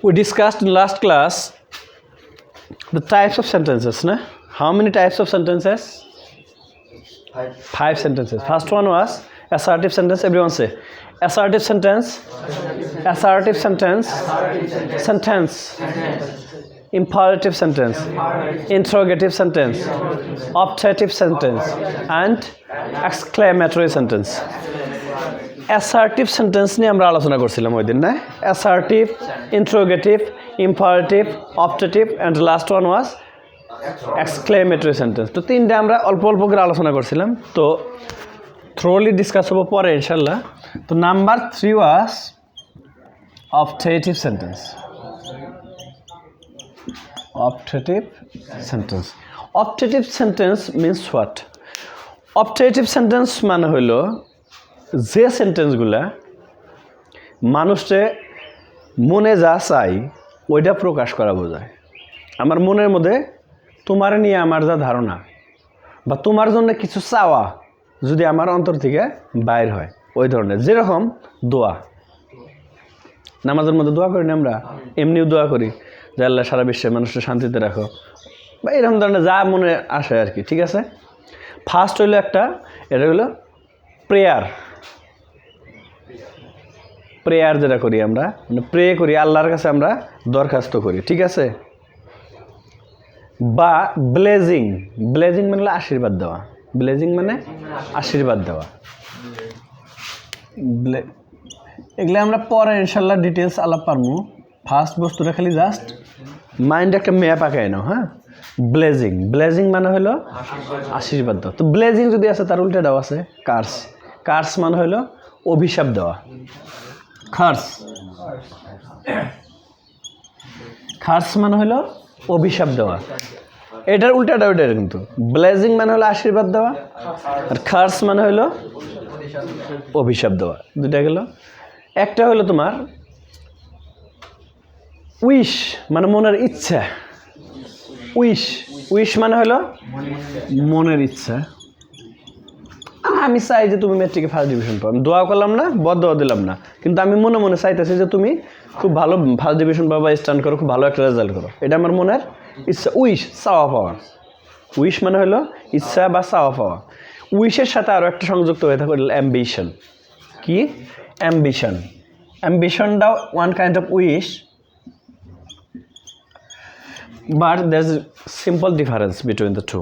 We discussed in last class the types of sentences, na? How many types of sentences? Five sentences. First one was assertive sentence. Everyone say assertive sentence, assertive sentence, sentence, imperative sentence, interrogative sentence, optative sentence, and exclamatory sentence. Assertive sentence নিয়ে আমরা আলোচনা করছিলাম ওই দিন না assertive, interrogative, imperative, optative and last one was exclamatory sentence. তো তিনটা আমরা অল্প অল্প করে আলোচনা করছিলাম তো thoroughly discuss হবো পরে ইনশাআল্লাহ তো number 3 was optative sentence. Optative sentence. Optative sentence means what? Optative sentence মানে হলো যে সেন্টেন্সগুলা মানুষে মনে যা চাই ওইটা প্রকাশ করা বোঝায় আমার মনের মধ্যে তোমার নিয়ে আমার যা ধারণা বা তোমার জন্য কিছু চাওয়া যদি আমার অন্তর থেকে বাইর হয় ওই ধরনের যেরকম দোয়া নামাজের মধ্যে দোয়া করি না আমরা এমনিও দোয়া করি যে আল্লাহ সারা বিশ্বের মানুষকে শান্তিতে রাখো বা এরকম ধরনের যা মনে আসে আর কি ঠিক আছে ফার্স্ট হইলো একটা এটা হলো প্রেয়ার প্রেয়ার যেটা করি আমরা মানে প্রে করি আল্লাহর কাছে আমরা দরখাস্ত করি ঠিক আছে বা ব্লেজিং ব্লেজিং মানে হলো আশীর্বাদ দেওয়া ব্লেজিং মানে আশীর্বাদ দেওয়া এগুলো আমরা পরে ইনশাল্লাহ ডিটেলস আলাপ পারবো ফার্স্ট বস্তুটা খালি জাস্ট মাইন্ড একটা ম্যাপ আঁকায় নাও হ্যাঁ ব্লেজিং ব্লেজিং মানে হলো আশীর্বাদ দেওয়া তো ব্লেজিং যদি আছে তার উল্টে দেওয়া আছে কার্স কার্স মানে হলো অভিশাপ দেওয়া খার্স খার্স মানে হলো অভিশাপ দেওয়া এটার উল্টাটা ওইটা কিন্তু ব্লেজিং মানে হলো আশীর্বাদ দেওয়া আর খার্স মানে হলো অভিশাপ দেওয়া দুটা গেল একটা হলো তোমার উইশ মানে মনের ইচ্ছা উইশ উইশ মানে হলো মনের ইচ্ছা আমি চাই যে তুমি ম্যাট্রিকে ফার্স্ট ডিভিশন পাও আমি দোয়া করলাম না বদদোয়া দিলাম না কিন্তু আমি মনে মনে চাইতেছি যে তুমি খুব ভালো ফার্স্ট ডিভিশন পাও বা স্ট্যান্ড করো খুব ভালো একটা রেজাল্ট করো এটা আমার মনের ইচ্ছা উইশ চাওয়া পাওয়া উইশ মানে হলো ইচ্ছা বা চাওয়া পাওয়া উইশের সাথে আরও একটা সংযুক্ত হয়ে থাকে অ্যাম্বিশন কি অ্যাম্বিশন অ্যাম্বিশনটাও one kind of wish but there is simple difference between the two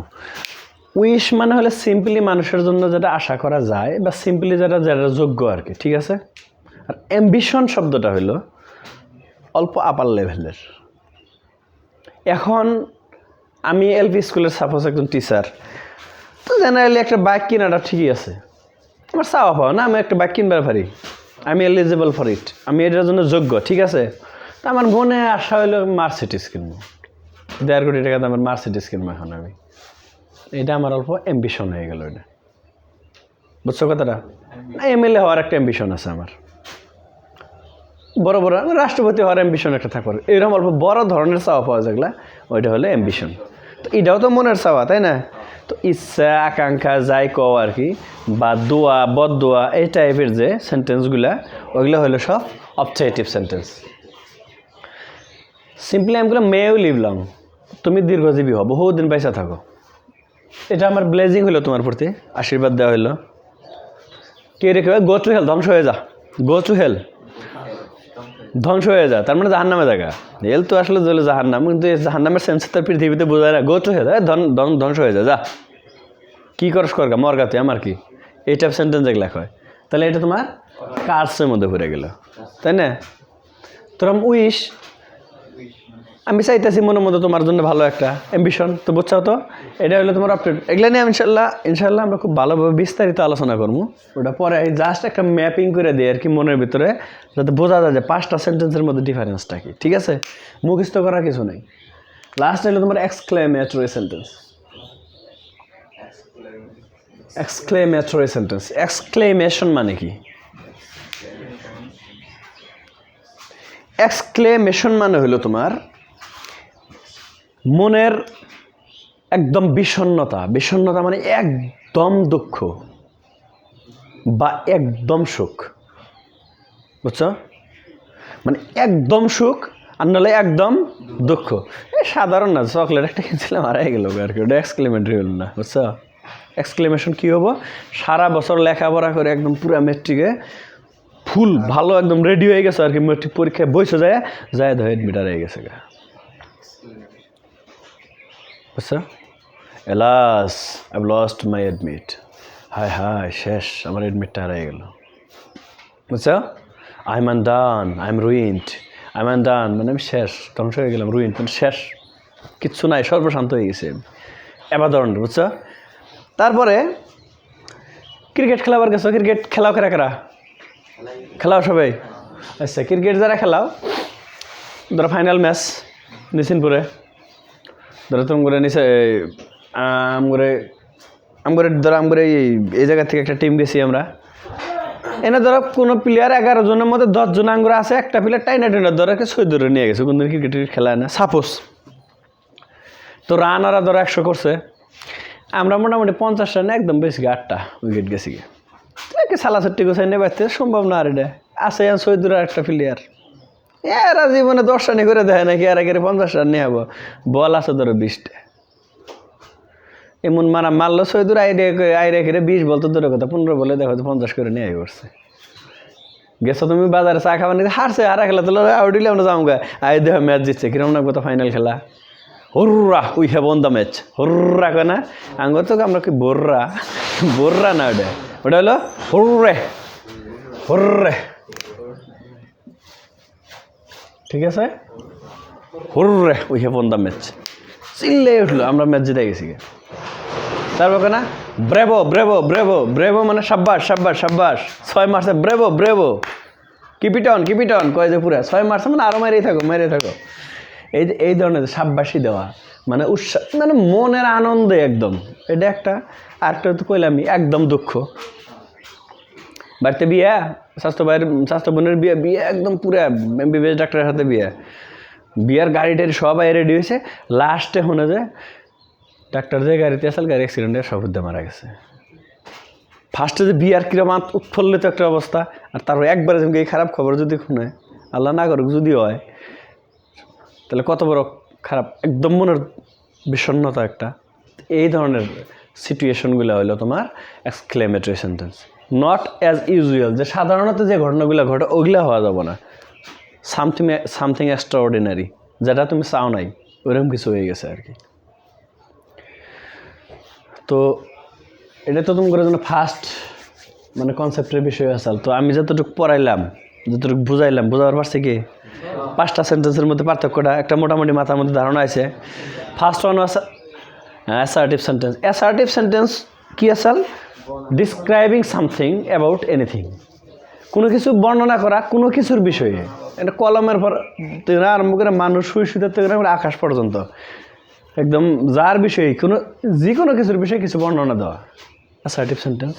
wish মানে হলে সিম্পলি মানুষের জন্য যেটা আশা করা যায় বা সিম্পলি যেটা যোগ্য আর কি ঠিক আছে আর অ্যাম্বিশন শব্দটা হলো অল্প আপার লেভেলের এখন আমি এলপি স্কুলের সাপোজ একজন টিচার তো জেনারেলি একটা বাইক কেনাটা ঠিকই আছে আমার চাওয়া পাওয়া না আমি একটা বাইক কিনবার পারি আমি এলিজিবল ফর ইট আমি এটার জন্য যোগ্য ঠিক আছে তো আমার মনে আশা হলো মার্সিডিজ কিনবো 1.5 কোটি টাকা দামের মার্সিডিজ কিনবো এখন আমি এটা আমার অল্প অ্যাম্বিশন হয়ে গেল এটা বুঝছো কথাটা এমএলএ হওয়ার একটা অ্যাম্বিশন আছে আমার বড় বড় রাষ্ট্রপতি হওয়ার অ্যাম্বিশন একটা থাকবে এরকম অল্প বড় ধরনের চাওয়া পাওয়া যেগুলা ওইটা হলো অ্যাম্বিশন তো এটাও তো মনের চাওয়া তাই না তো ইচ্ছা আকাঙ্ক্ষা যাই কও আর কি বা দোয়া বদদোয়া এই টাইপের যে সেন্টেন্সগুলা ওইগুলো হলো সব অবজেক্টিভ সেন্টেন্স সিম্পলি আমগুলো মেও লিভ লং তুমি দীর্ঘজীবী হও বহুদিন পয়সা থাকো এটা আমার ব্লেজিং হলো তোমার প্রতি আশীর্বাদ দেওয়া হলো কে রেখে গো টু হেল ধ্বংস হয়ে যা গো টু হেল ধ্বংস হয়ে যা তার মানে জাহান্নামে জায়গা হেল তো আসলে জ্বলে জাহান্নাম কিন্তু এই জাহান্নামের সেন্স তার পৃথিবীতে বোঝায় না গো টু হেল ধ্বংস হয়ে যা কী করস করগা মরগাতে আমার কি এই টাইপ সেন্টেন্স এগুলো হয় তাহলে এটা তোমার কার্সের মধ্যে পড়ে গেল তাই না তোরম উইশ আমি চাইতেছি মনের মধ্যে তোমার জন্য ভালো একটা অ্যাম্বিশন তো বুঝছো তো এটা হলো তোমার আপডেট এগুলো নিয়ে ইনশাল্লাহ আমরা খুব ভালোভাবে বিস্তারিত আলোচনা করবো ওটা পরে জাস্ট একটা ম্যাপিং করে দিই আর কি মনের ভিতরে যাতে বোঝা যায় যে 5টা সেন্টেন্সের মধ্যে ডিফারেন্সটা কি ঠিক আছে মুখস্থ করার কিছু নেই লাস্ট হলো তোমার exclamatory sentence exclamatory sentence exclamation মানে কি এক্সক্লেমেশন মানে হলো তোমার মনের একদম বিষণ্ণতা মানে একদম দুঃখ বা একদম সুখ বুঝছো মানে একদম সুখ আর নাহলে একদম দুঃখ। সাধারণ না, চকলেট একটা কিনছিলাম হারাই গেল আর কি, ওটা এক্সক্লেমেটরি হল না, বুঝছো? এক্সক্লেমেশন কী হবো, সারা বছর লেখাপড়া করে একদম পুরো মেট্রিকে ফুল ভালো একদম রেডি হয়ে গেছে আর কি, মেট্রিক পরীক্ষায় বসে যায় ধরে এডমিটার হয়ে গেছে গা, বুঝছো? Alas I lost my admit, হায় হায় শেষ, আমার এডমিটটা হারাই গেল, বুঝছো? I am undone, I am ruined, I am undone মানে আমি শেষ, ধ্বংস হয়ে গেলাম, রুইন্ড মানে শেষ, কিচ্ছু নাই, সর্বশান্ত হয়ে গেছে এবার ধরনের, বুঝছো? তারপরে ক্রিকেট খেলাবার গেছো, ক্রিকেট খেলাও কারা কারা খেলাও সবাই? আচ্ছা, ক্রিকেট যারা খেলাও, ধরো ফাইনাল ম্যাচ নিশিনপুরে, ধরো তুমি করে নিচে ধরো এই জায়গা থেকে একটা টিম গেছি আমরা, এনে ধরো কোনো প্লেয়ার 11 জনের মধ্যে 10 জন আঙ্গুর আছে, একটা প্লেয়ার টাইনা ধরো 6 ধরে নিয়ে গেছে, কোনো ক্রিকেট খেলায় না সাপোজ, তো রানারা ধরো 100 করছে, আমরা মোটামুটি 50 রানে একদম বেশি 8টা উইকেট গেছি গিয়ে, সালা ছুট্টি গোছাই নিয়ে পারতে সম্ভব না, আর এটা আছে সৈদুর একটা প্লেয়ার, এরা জীবনে 10 রানই করে দেয় নাকি, আর একের 50 রান নিয়ে হবো, বল আছে ধরো 20টা, এমন মারলো সৈদুর আইরে 20 বল তো ধরে কথা, 15 বলে দেখো 50 করে নিয়ে করছে। গেছো তুমি বাজারে চা খাবার নিতে, হারছে, হারা খেলা তো আউট আমরা যাও গা, দেহ ম্যাচ জিতছে, কিরম লাগবো তো ফাইনাল খেলা, hurrah we have won the match, hurrah কয় না আঙ্গ তো, আমরা কি বোররা না, ওটা হলো হর্রে হর্রে, ঠিক আছে, hurray we have won the match, চিল্লে উঠলো, আমরা ম্যাচ জিতে গেছি। তারপর না ব্রেভো ব্রেভো ব্রেভো ব্রেভো মানে সাব্বাস সাব্বাস সাব্বাস, 6 মারছে, ব্রেভো ব্রেভো, কিপিটন কয় যে পুরা 6 মারছে মানে আরো মেরেই থাকো, এই ধরনের সাব্বাসী দেওয়া মানে উৎসাহ, মানে মনের আনন্দে একদম, এটা একটা। আরেকটা তো কইলামই একদম দুঃখ, বাড়িতে বিয়ে, স্বাস্থ্য বোনের বিয়ে একদম পুরা এমবিবিএস ডাক্তারের সাথে বিয়ার গাড়ি টাড়ি সবাই রেডি হয়েছে, লাস্টে শুনে যে ডাক্তার যে গাড়িতে আসল গাড়ি অ্যাক্সিডেন্টে সবুদ্ধে মারা গেছে। ফার্স্টে যে বিয়ার কিরম উৎফুল্লিত একটা অবস্থা, আর তারপর একবারে যেমন এই খারাপ খবর যদি শুনে, আল্লাহ না করুক যদি হয়, তাহলে কত বড় খারাপ, একদম মনের বিষণ্ণতা একটা। এই ধরনের সিচুয়েশনগুলো হলো তোমার exclamatory sentence, not as usual, যে সাধারণত যে ঘটনাগুলো ঘটে ওগুলো হওয়া যাব না, সামথিং এক্সট্রা অর্ডিনারি, যেটা তুমি চাও নাই ওরকম কিছু হয়ে গেছে আর কি। তো এটা তো তুমি করে জন্য ফার্স্ট মানে কনসেপ্টের বিষয় আসাল। তো আমি যতটুকু পড়াইলাম, যতটুকু বুঝাইলাম, বোঝাবার পারছে কি 5টা সেন্টেন্সের মধ্যে পার্থক্যটা একটা মোটামুটি মাথার মধ্যে ধারণা আছে। ফার্স্ট ওয়ান আছে অ্যাসার্টিভ সেন্টেন্স। অ্যাসার্টিভ সেন্টেন্স কি আসাল? ডিসক্রাইবিং সামথিং অ্যাবাউট এনিথিং, কোনো কিছু বর্ণনা করা কোনো কিছুর বিষয়ে। এটা কলমের পর থেকে আরম্ভ করে মানুষ শুয়ে থেকে আকাশ পর্যন্ত একদম যার বিষয়ে যে কোনো কিছুর বিষয়ে কিছু বর্ণনা দেওয়া অ্যাসার্টিভ সেন্টেন্স।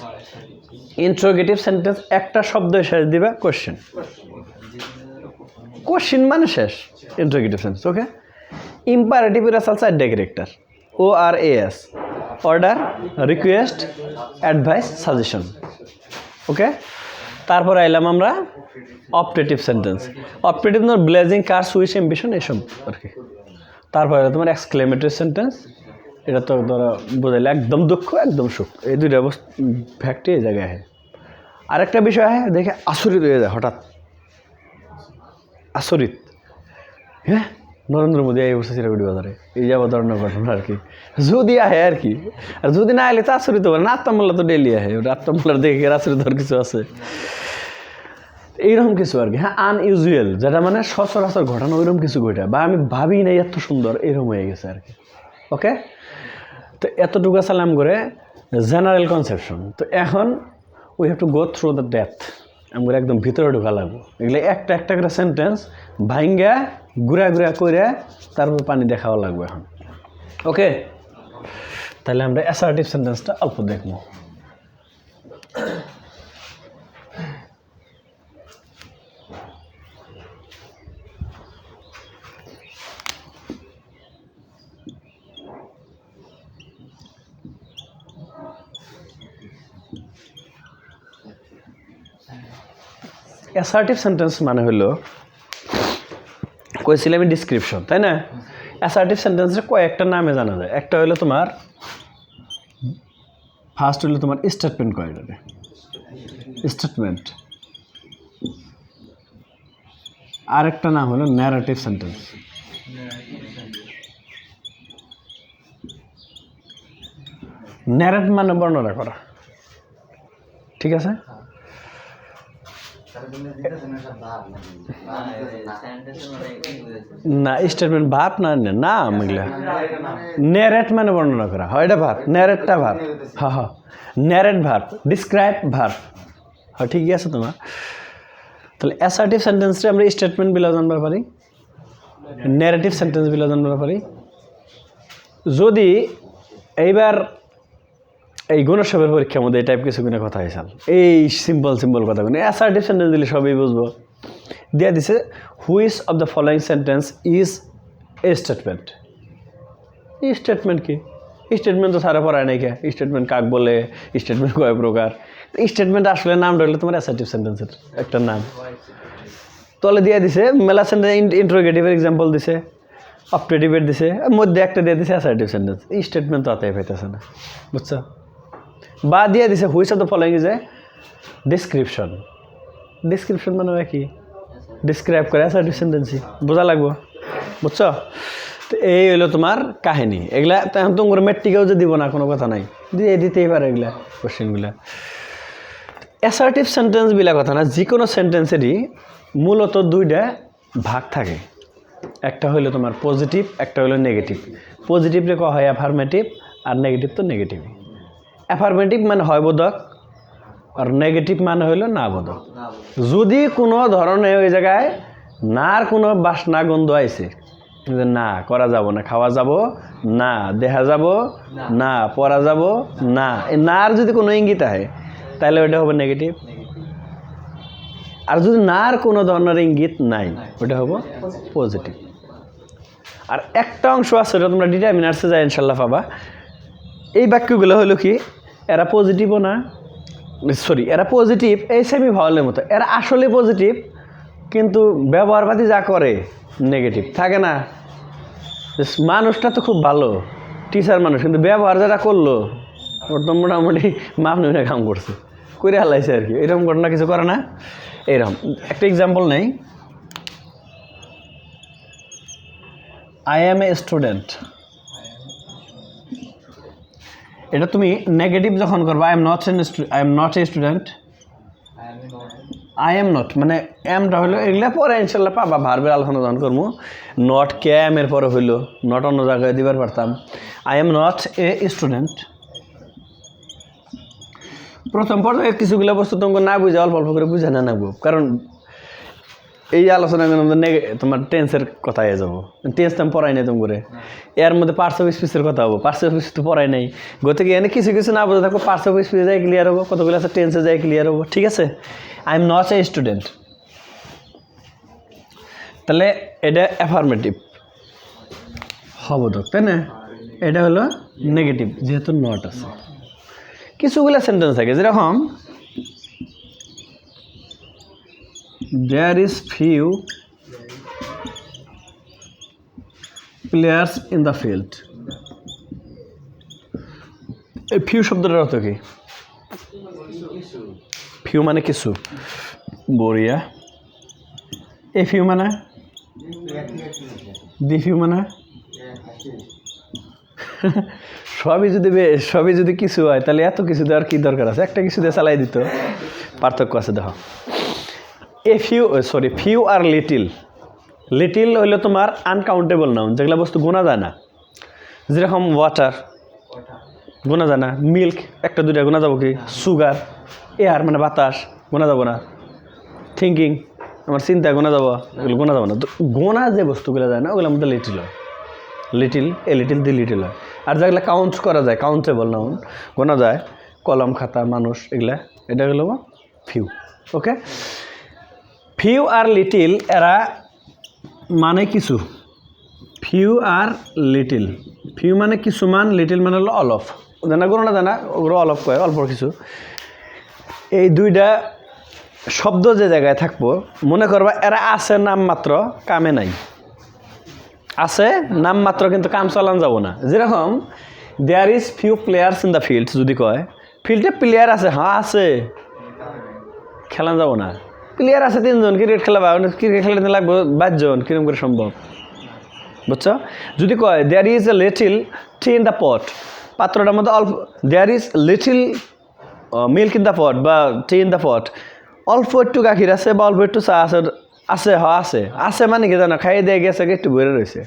ইন্ট্রোগেটিভ সেন্টেন্স, একটা শব্দ শেষ দিবে কোশ্চেন মানে শেষ, ইন্ট্রোগেটিভ সেন্টেন্স। ওকে। ইম্পারেটিভ এর আসাল 4টা character, ORAS, order, request, advice, suggestion. Okay. তারপর আইলাম আমরা অপটেটিভ সেন্টেন্স। অপটেটিভ তোমার ব্লেজিং, কার, সুইচ, এম্বিশন এসব আর কি। তারপরে তোমার এক্সক্লেমেটরি সেন্টেন্স, এটা তো ধরো বোঝাইলে একদম দুঃখ একদম সুখ, এই দুইটা ফ্যাক্টই এই জায়গায় হয়। আরেকটা বিষয় হয় দেখে আচরিত হয়ে যায়, হঠাৎ আচরিত, হ্যাঁ নরেন্দ্র মোদী এই বছর চিরাগুড়ি বাজারে, এই যাবো ধরনের ঘটনা আর কি, যদি আহে আর কি। আর যদি না এলে তো আচরিত হবে না, আত্মামোল্লা তো ডেলি আহে, ওটা আত্মামোল্লার দেখে আচরিত হওয়ার কিছু আছে, এইরকম কিছু আর কি। হ্যাঁ, আনইউজুয়াল, যেটা মানে সচরাচর ঘটনা ওইরকম কিছু ঘটে, বা আমি ভাবি নাই এত সুন্দর, এরকম হয়ে গেছে আর কি। ওকে। তো এতটুকু সালাম করে জেনারেল কনসেপশন। তো এখন we have to go through the depth, আমরা একদম ভিতরে ঢোকা লাগবো। এগুলো একটা একটা করে সেন্টেন্স ভাঙ্গা ঘুরা করে তারপর পানি দেখাও লাগবে এখন। ওকে। তাহলে আমরা অ্যাসার্টিভ সেন্টেন্সটা অল্প দেখবো। অ্যাসার্টিভ সেন্টেন্স মানে হলো কইছিলাম আমি ডিসক্রিপশন, তাই না? অ্যাসার্টিভ সেন্টেন্সের কয়েকটা নামে জানা যায়। একটা হলো তোমার ফার্স্ট হলো তোমার স্টেটমেন্ট, কয়টা স্টেটমেন্ট। আরেকটা নাম হলো ন্যারেটিভ সেন্টেন্স। ন্যারেট মানে বর্ণনা করা, ঠিক আছে? না স্টেটমেন্ট ভাব না, নাম এগুলা। ন্যারেট মানে বর্ণনা করা, হয় এটা ভাব, ন্যারেটটা ভাব। হ্যাঁ হ্যাঁ, ন্যারেট ভাব, ডিসক্রাইব ভাব। হ্যাঁ ঠিকই আছে তোমার। তাহলে অ্যাসার্টিভ সেন্টেন্সে আমরা স্টেটমেন্ট বিলা জানতে পারি, ন্যারেটিভ সেন্টেন্স বিলা জানতে পারি। যদি এইবার এই গুণসবের পরীক্ষার মধ্যে এই টাইপ কিছু কিনা কথা হয়েছিল, এই সিম্পল কথা কিনে অ্যাসার্টিভ সেন্টেন্স দিলে সবই বুঝবো। দিয়ে দিছে which of the following sentence is a statement. Statement কি? স্টেটমেন্ট তো সারা পড়ায় নাই কে, স্টেটমেন্ট কাক বলে, স্টেটমেন্ট কয় প্রকার। স্টেটমেন্ট আসলে নাম ধরলে তোমার অ্যাসার্টিভ সেন্টেন্সের একটা নাম। তলে দিয়ে দিছে মেলা সেন্টেন্স, ইন্টারোগেটিভের এক্সাম্পল দিছে, অপটেটিভের দিছে, মধ্যে একটা দিয়ে দিছে অ্যাসার্টিভ সেন্টেন্স। স্টেটমেন্ট তো আতাই পাইতেছে না, বুঝছো? বা দিয়ে দিছে which of the following is a description. Description মানে কি? ডিসক্রাইব করে অ্যাসার্টিভ সেন্টেন্সই, বোঝা লাগবো, বুঝছো? তো এই হলো তোমার কাহিনী। এগুলা তখন তোমার মেট্রিকেও যে দিব না কোনো কথা নাই, দিয়ে দিতেই পারে এগুলা কোশ্চেনগুলা। অ্যাসার্টিভ সেন্টেন্স বিলা কথা না, যে কোনো সেন্টেন্সেরই মূলত দুইটা ভাগ থাকে। একটা হলো তোমার পজিটিভ, একটা হলো নেগেটিভ। পজিটিভরে কয়া হয় অ্যাফার্মেটিভ, আর নেগেটিভ তো নেগেটিভই। অ্যাফার্মেটিভ মানে হয় বোধক, আর নেগেটিভ মানে হইল না বোধক। যদি কোনো ধরনের ওই জায়গায় নার কোনো বাসনা গন্ধ আইছে, যে না করা যাব না, খাওয়া যাব না, দেখা যাব না, পড়া যাব না, এই নার যদি কোনো ইঙ্গিত আহে তাহলে ওইটা হবে নেগেটিভ। আর যদি নার কোনো ধরনের ইঙ্গিত নাই, ওটা হবে পজিটিভ। আর একটা অংশ আছে, ওটা তোমরা ডিটারমিনার্সে যায় ইনশাল্লাহ পাবা। এই বাক্যগুলো হলো কি, এরা পজিটিভও না, সরি এরা পজিটিভ এই সেমি ভাওয়ালের মতো, এরা আসলে পজিটিভ কিন্তু ব্যবহারবাদী যা করে নেগেটিভ থাকে না। মানুষটা তো খুব ভালো টিচার মানুষ, কিন্তু ব্যবহার যারা করলো ওর তো মোটামুটি মামনি কাম করছে, করে হালাইছে আর কি। এরকম ঘটনা কিছু করে না? এরকম একটা এক্সাম্পল নেই, আই এম এ স্টুডেন্ট। এটা তুমি নেগেটিভ যখন করবা, I am not a student, I am not মানে এমটা হইলো, এগুলা পরে ইনশাল্লাহ পাবা ভার্বের আলোচনা যখন করবো। নট কে এম এর পরে হইলো, নট অন্য জায়গায় দিবার পারতাম। I am not a student. প্রথম পর্যায়ে কিছুগুলো বস্তু তোমাকে না বুঝে অল্প অল্প করে বুঝে না নেবো, কারণ এই আলোচনা তোমার টেন্সের কথা হয়ে যাবো। টেন্স তো আমি পড়াই নাই তোমার, এর মধ্যে পার্টস অফ স্পিচের কথা হবো, পার্টস অফ স্পিচ তো পড়াই নাই। গতিকে এনে কিছু কিছু না বুঝে থাকবো, পার্টস অফ স্পিচে যাই ক্লিয়ার হবো, কতগুলো আছে টেন্সে যাই ক্লিয়ার হবো, ঠিক আছে? I am not a student, তাহলে এটা অ্যাফার্মেটিভ হবোধক, তাই না? এটা হলো নেগেটিভ, যেহেতু নট আছে। কিছুগুলো সেন্টেন্স থাকে যেরকম there is few players in the field। এই ফিউ শব্দটার অর্থ কি? ফিউ মানে কিছু, বড়িয়া। এ ফিউ মানে, দি ফিউ মানে সবই যদি কিছু হয় তাহলে এত কিছু দেওয়ার কি দরকার আছে? একটা কিছু দিয়ে চালাই দিত, পার্থক্য আছে দেখো। এ ফিউ সরি ফিউ আর লিটিল। লিটিল হইলে তোমার আনকাউন্টেবল নাউন, যেগুলো বস্তু গোনা যায় না। যেরকম ওয়াটার গোনা যায় না, মিল্ক একটা দুইটা গোনা যাবো কি? সুগার, এয়ার মানে বাতাস গোনা যাব না, থিঙ্কিং আমার চিন্তা গোনা যাব, এগুলো গোনা যাব না। তো গোনা যে বস্তুগুলো যায় না ওগুলোর মধ্যে লিটিল হয়। Little a little the little হয়। আর যেগুলো কাউন্ট করা যায়, কাউন্টেবল নাউন, গোনা যায়, কলম খাতা মানুষ, এগুলা, এটা হলো ফিউ। ওকে, ফিউ আর লিটিল এরা মানে কিছু। ফিউ আর লিটিল, ফিউ মানে কিছুমান, লিটিল মানে হলো অলফ, জানা কোনো না জানা ওগুলো অলফ কয়, অল্প কিছু। এই দুইটা শব্দ যে জায়গায় থাকবো, মনে করবা এরা আছে নাম মাত্র, কামে নাই। আছে নাম মাত্র, কিন্তু কাম চালান যাব না। যেরকম there is few players in the field, যদি কয় ফিল্ডে প্লেয়ার আছে, হ্যাঁ আছে, খেলান যাব না। প্লেয়ার আছে 3 জন, ক্রিকেট খেলা ক্রিকেট খেলাতে লাগবে 22 জন, কিরকম করে সম্ভব? বুঝছো? যদি কয় there is a little tea in the pot, পাত্রটার মধ্যে অল্প, there is little milk in the pot বা টি ইন দ্য পট, অল্প একটু গাখির আছে বা অল্প একটু চা আছে, আছে হ আছে, আছে মানে কি জানো, খাইয়ে দিয়ে গেছে একটু ভরে রয়েছে,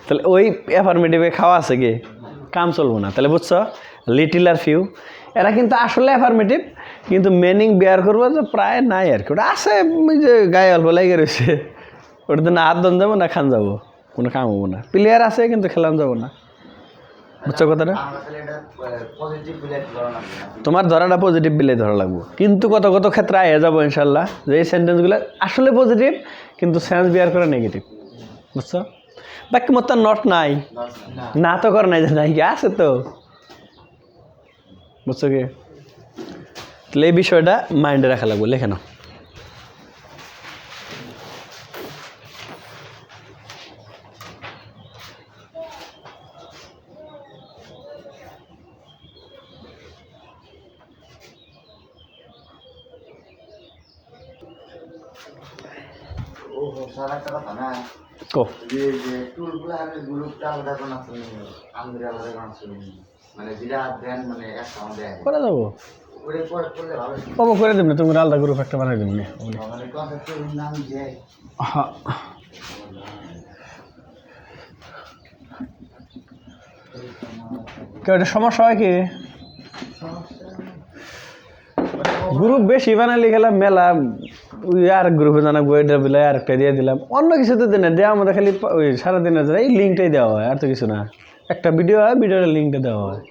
তাহলে ওই অ্যাফার্মেটিভে খাওয়া আছে কি, কাম চলবো না। তাহলে বুঝছো, লিটিল আর ফিউ এরা কিন্তু আসলে অ্যাফার্মেটিভ, কিন্তু মিনিং বেয়ার করবো যে প্রায় নাই আর কি। ওটা আছে যে গায়ে অল্প লাগে রয়েছে, ওটাতে না হাত দন যাবো না খান যাবো, কোনো কাম হবো না। প্লেয়ার আছে কিন্তু খেলান যাবো না। বুঝছো কথাটা? তোমার ধরাটা পজিটিভ বিলে ধরা লাগবো, কিন্তু কত কত ক্ষেত্রে আয়ে যাবো ইনশাল্লাহ যে এই সেন্টেন্সগুলো আসলে পজিটিভ কিন্তু সেন্স বিয়ার করে নেগেটিভ। বুঝছো? বাকি মতো নট নাই, না তো করে নাই, যে নাই কি আছে তো। বুঝছো কি? তাহলে এই বিষয়টা মাইন্ডে রাখা লাগবে, লেখে নাও। কো করে যাবো, কব করে দেব না, তুমি আলাদা গ্রুপ একটা বানাই দেব না। হ্যাঁ, কেউ এটা সমস্যা হয় কি, গ্রুপ বেশি বানালি গেলাম মেলা, ওই আর গ্রুপে জানা বইটা বিলাই আরেকটা দিয়ে দিলাম, অন্য কিছুতে দিন না, দেওয়া আমাদের খালি ওই সারাদিনের জন্য এই লিঙ্কটাই দেওয়া হয়, আর তো কিছু না। একটা ভিডিও হয়, ভিডিওর লিঙ্কটা দেওয়া হয়।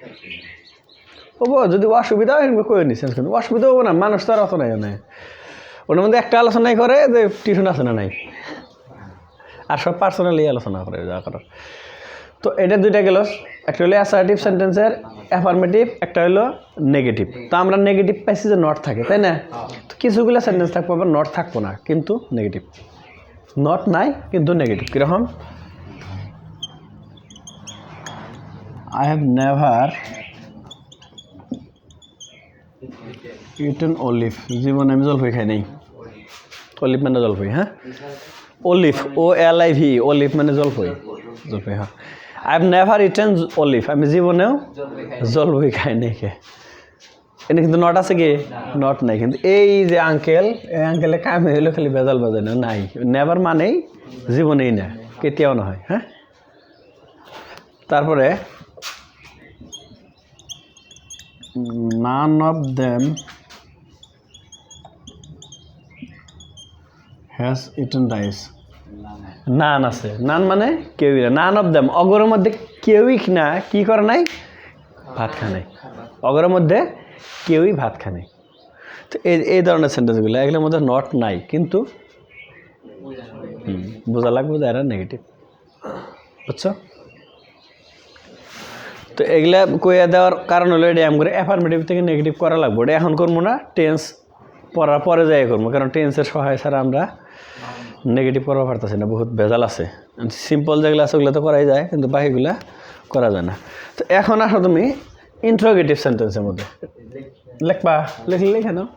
হবো যদি অসুবিধা হয় করে নি, চেঞ্জ করুন, অসুবিধা হবো না, মানুষ তো আর অত নাই নাই, ওনার মধ্যে একটা আলোচনাই করে যে টিউশন আছে না নাই, আর সব পার্সোনালি আলোচনা করে যা করার। তো এটা দুইটা গেল, একটা হলো অ্যাসার্টিভ সেন্টেন্সের অ্যাফার্মেটিভ, একটা হলো নেগেটিভ। তো আমরা নেগেটিভ পাইছি যে নট থাকে, তাই না? তো কিছুগুলো সেন্টেন্স থাকবো আবার নট থাকবো না, কিন্তু নেগেটিভ। নট নাই কিন্তু নেগেটিভ। কীরকম? I have never eaten olive, জীবনে আমি জলপাই খাই নাই। অলিভ মানে জলপাই, হ্যাঁ, অলিভ OLIV, অলিভ মানে জলপাই, জলপাই, হ্যাঁ। I have never eaten olive, আমি জীবনেও জলপাই খাই নাই। এনে কিন্তু নট আছে কি, নট নাই। কিন্তু এই যে আঙ্কেল, এই আঙ্কেলে কামে হইলো খালি বেজাল বাজায় না, নাই। নেভার মানেই জীবনেই না, কেতিয়াও না হয়, হ্যাঁ। তারপরে none of them has eaten rice, none আছে, নান মানে কেউই না, নান অফ দেম, অগরের মধ্যে কেউই না কি করে নাই, ভাত খা নাই, অগরের মধ্যে কেউই ভাত খা নাই। তো এই ধরনের সেন্টেন্সগুলো এগুলোর মধ্যে নট নাই, কিন্তু বোঝা লাগবে যে এরা নেগেটিভ। বুঝছো? তো এগুলা কইয়া দেওয়ার কারণ হলো এটা এম করে অ্যাফার্মেটিভ থেকে নেগেটিভ করা লাগবে, এটা এখন করবো না, টেন্স পড়ার পরে যাই করবো, কারণ টেন্সের সহায় ছাড়া আমরা নেগেটিভ করা পারতেছি না, বহুত ভেজাল আছে। সিম্পল যেগুলো আছে ওগুলো তো করাই যায়, কিন্তু বাকিগুলা করা যায় না। তো এখন আসো তুমি ইন্ট্রোগেটিভ সেন্টেন্সের মধ্যে লিখবা, লিখলে লিখে নাও।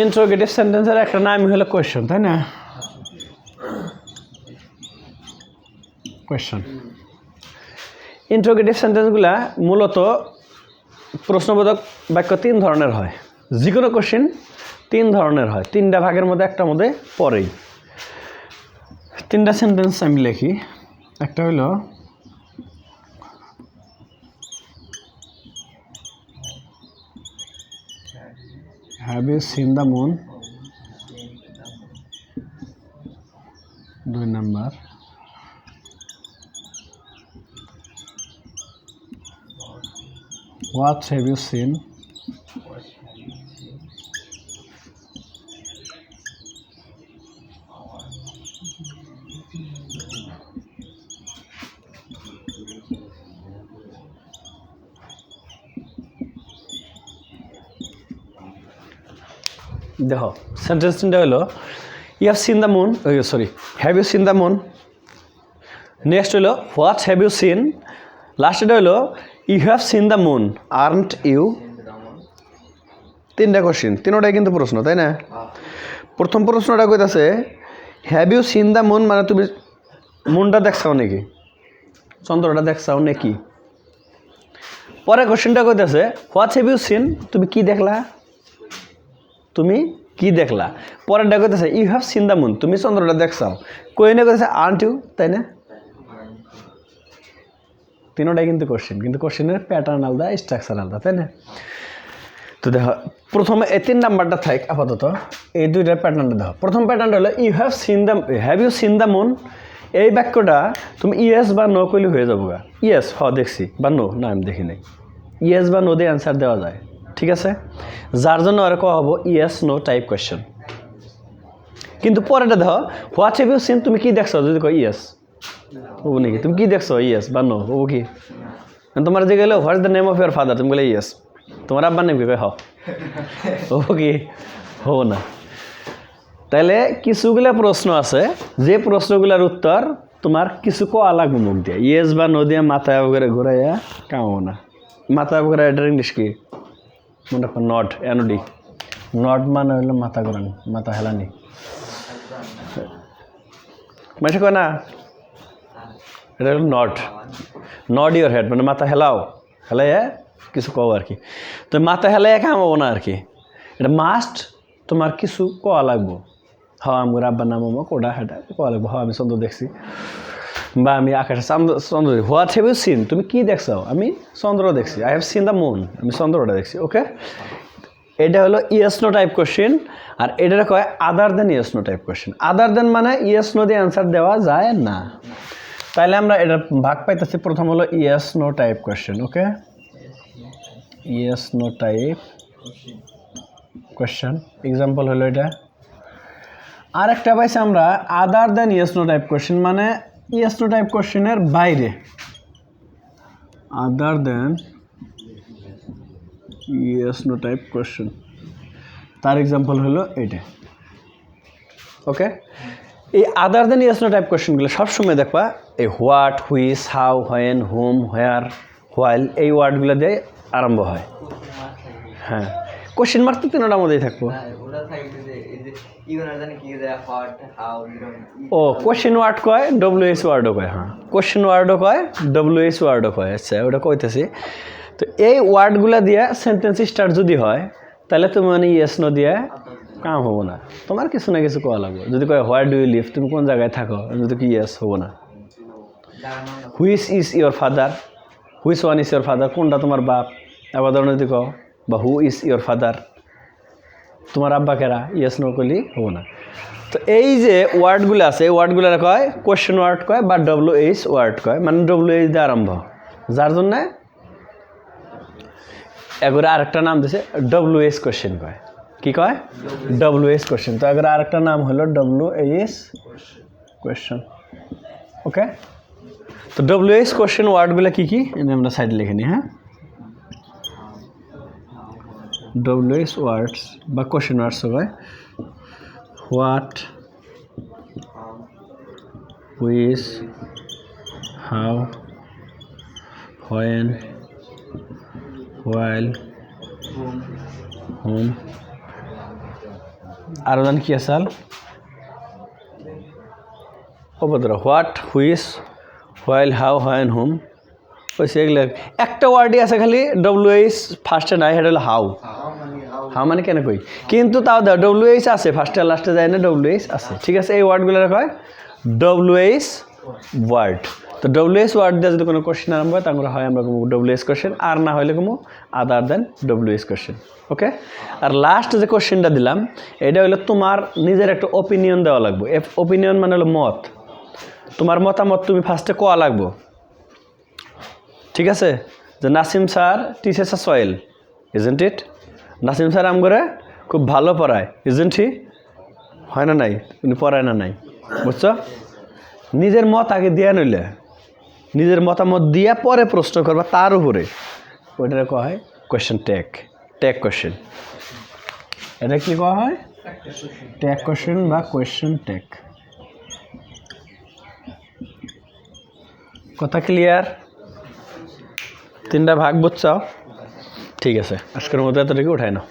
ইন্ট্রোগেটিভ সেন্টেন্সের একটা নামই হলো কোয়েশ্চন, তাই না? কোয়েশ্চন। ইন্টারোগেটিভ সেন্টেন্সগুলা মূলত প্রশ্নবোধক বাক্য 3 ধরনের হয়। যে কোনো কোশ্চেন 3 ধরনের হয়, 3টা ভাগের মধ্যে একটা মধ্যে পড়েই। 3টা সেন্টেন্স আমি লিখি। একটা হলো have you seen the moon, 2 number what have you seen, দেখো সেন্টেন্স তিনটা হলো you have seen the moon, sorry have you seen the moon, next হলো হোয়াট হ্যাভ ইউ সিন, লাস্টটা হলো you have seen the moon aren't you. 3টা question, 3টাই কিন্তু প্রশ্ন, তাই না? প্রথম প্রশ্নটা কইতাছে have you seen the moon, মানে তুমি মুনটা দেখছাও নাকি, চন্দ্রটা দেখছাও নাকি। পরে কোশ্চেনটা কইতাছে হোয়াট হ্যাভ ইউ সিন, তুমি কি দেখলা, তুমি কি দেখলা। পরেরটা কইতাছে you have seen the moon, তুমি চন্দ্রটা দেখছাও। কই না কইতাছে আর্নট ইউ, তাই না? 3টাই কিন্তু কোশ্চেন, কিন্তু কোশ্চেনের প্যাটার্ন আলাদা, স্ট্রাকচার আলাদা, তাই না? তো দেখো প্রথমে এই 3 নাম্বারটা থাক আপাতত, এই 2টার প্যাটার্নটা দেখো। প্রথম প্যাটার্নটা হলো you have seen the, have you seen the moon, এই বাক্যটা তুমি ইয়েস বা নো কইলে হয়ে যাবো গা। ইয়েস হ দেখছি, বা নো না আমি দেখি নাই। ইয়েস বা নো দিয়ে অ্যান্সার দেওয়া যায়, ঠিক আছে? যার জন্য আর কওয়া হবো ইয়েস নো টাইপ কোয়েশ্চেন। কিন্তু পরেটা দেখো হোয়াট হ্যাভ ইউ সিন, তুমি কি দেখছো, যদি কই ইয়েস ও নাকি, তুমি কি দেখছো ইয়েস বা নো ও কি। তোমার যে গেলে what is the name of your father, তুমি বলে ইয়েস, তোমার আব্বার নেম কি, হ ও কি, হো না। তাহলে কিছুগুলা প্রশ্ন আছে যে প্রশ্নগুলোর উত্তর তোমার কিছু কোয়া লাগবে মুখ দিয়ে, ইয়েস বা নো দিয়ে মাথায় করে ঘুরাইয়া কামো না। মাথায় ঘুরাই এটার ইংলিশ কি মনে রাখো, নট, এনডি। নট মানে হইলো মাথা ঘোরান, মাথা হেলানি। মাসে কয় না, এটা হলো নট, নট ইউর হেড, মানে মাথা হেলাও, হেলাইয়া কিছু কও আর কি। তো মাথা হেলাইয়া কামাবো না আর কি, এটা মাস্ট তোমার কিছু কোয়া লাগবো। হ্যাঁ আমার আব্বার নাম আমাকে ওটা হেঁটা কোয়া লাগবো, হ্যাঁ আমি চন্দ্র দেখছি, বা আমি আকাশে চন্দ্র দেখি। হোয়াট হ্যাভ ইউ সিন, তুমি কি দেখছো, আমি চন্দ্র দেখছি। I have seen the moon, আমি চন্দ্রটা দেখছি। ওকে, এটা হলো ইয়েস নো টাইপ কোশ্চেন। আর এটা কয় আদার than yes no type question. আদার দেন মানে ইয়েস নো দিয়ে অ্যান্সার দেওয়া যায় না। তাইলে আমরা এটা ভাগ পাইতেছি, প্রথম হলো yes no type question. Okay, yes no type question, example হলো এটা। আর একটা পাইছি আমরা other than yes no type question, মানে ইয়েস নো টাইপ কোশ্চেনের বাইরে, other than yes no type question, তার এক্সাম্পল হলো এইটা। ওকে, এই other than yes no type কোশ্চেনগুলো সবসময় দেখবা এই what, which, how, when, whom, where, while এই ওয়ার্ডগুলো দিয়ে আরম্ভ হয়। হ্যাঁ, কোশ্চেন মার্ক তো 3টার মধ্যেই থাকবো। ও কোশ্চেন ওয়ার্ড কয়, ডব্লিউএইচ ওয়ার্ডও কয়। হ্যাঁ, কোশ্চেন ওয়ার্ডও কয়, ডব্লিউএইচ ওয়ার্ডও কয়। আচ্ছা, ওটা কইতেছি। তো এই ওয়ার্ডগুলা দিয়ে সেন্টেন্স স্টার্ট যদি হয়, তাহলে তুমি মানে ইয়েস নো দিয়ে কাম হবো না, তোমার কিছু না কিছু কোয়া লাগবে। যদি কয় হোয়ার ডু ইউ লিভ, তুমি কোন জায়গায় থাকো, যদি কি ইয়েস হবো না। Which is your father, which one is your father, কোনটা তোমার বাপ, আবার ধরনের যদি কও, বা হু ইজ ইয়োর ফাদার, তোমার আব্বা কেরা, ইয়েস নো করলি হবো না। তো এই যে ওয়ার্ডগুলো আছে, এই ওয়ার্ডগুলো কয় কোয়েশ্চেন ওয়ার্ড কয় বা ডব্লিউএইচ ওয়ার্ড কয়, মানে ডব্লিউএইচ দিয়ে আরম্ভ, যার জন্য এগুলো আরেকটা নাম দিছে ডব্লিউএইচ কোয়েশ্চেন কয়। কি কয়? WH question. তো এগুলো আরেকটা নাম হলো ডব্লিউএইচ কোয়েশ্চেন। ওকে, তো ডব্লিউএইচ কোয়েশ্চেন ওয়ার্ডগুলো কী কী আমরা সাইডে লিখে নিই। হ্যাঁ, ডব্লিউএইচ ওয়ার্ডস বা কোয়েশ্চেন ওয়ার্ডস হয় what, which, how, when, while, whom, আরো জানি কি আসাল অবদ্র what, which, while, how, when, whom, ওই সেগুলো একটা ওয়ার্ডই আছে খালি ডব্লিউএইচ ফার্স্টে নাই, সেটা হলো হাউ। হাউ মানে কেন কই, কিন্তু তাও দাও ডব্লিউএইচ আছে, ফার্স্টে লাস্টে যায় না, ডব্লিউএইচ আছে, ঠিক আছে। এই ওয়ার্ডগুলো কয় ডব্লিউএইচ ওয়ার্ড। তো ডব্লিউএইচ ওয়ার্ড দিয়ে যদি কোনো কোশ্চেন আরম্ভ হয় তাহলে হয় আমরা কোনো ডব্লিউএইচ কোশ্চেন, আর না হলে কোনো আদার দেন ডব্লিউএইচ কোশ্চেন। ওকে, আর লাস্ট যে কোশ্চেনটা দিলাম এটা হলো তোমার নিজের একটা ওপিনিয়ন দেওয়া লাগবে। ওপিনিয়ন মানে হলো মত, তোমার মতামত তুমি ফার্স্টে কোয়া লাগবো, ঠিক আছে। যে Nasim sir teaches a soil, isn't it? Nasim sir আমগরে খুব ভালো পড়ায়, ইজেন্ট হি? হয় না নাই? উনি পড়ায় না নাই, বুঝছো? নিজের মত আগে দিয়া নইলে, নিজের মতামত দিয়া পরে প্রশ্ন করবা তার উপরে, ওইটা কয়া হয় কোয়েশ্চেন ট্যাগ, ট্যাগ কোয়েশ্চেন। এটা কি কয়া হয়? ট্যাগ কোয়েশ্চেন বা কোয়েশ্চেন ট্যাগ। কথা ক্লিয়ার? তিনটা ভাগ বুঝছাও? ঠিক আছে, আজকের মতো এতটুকু উঠাই নাও।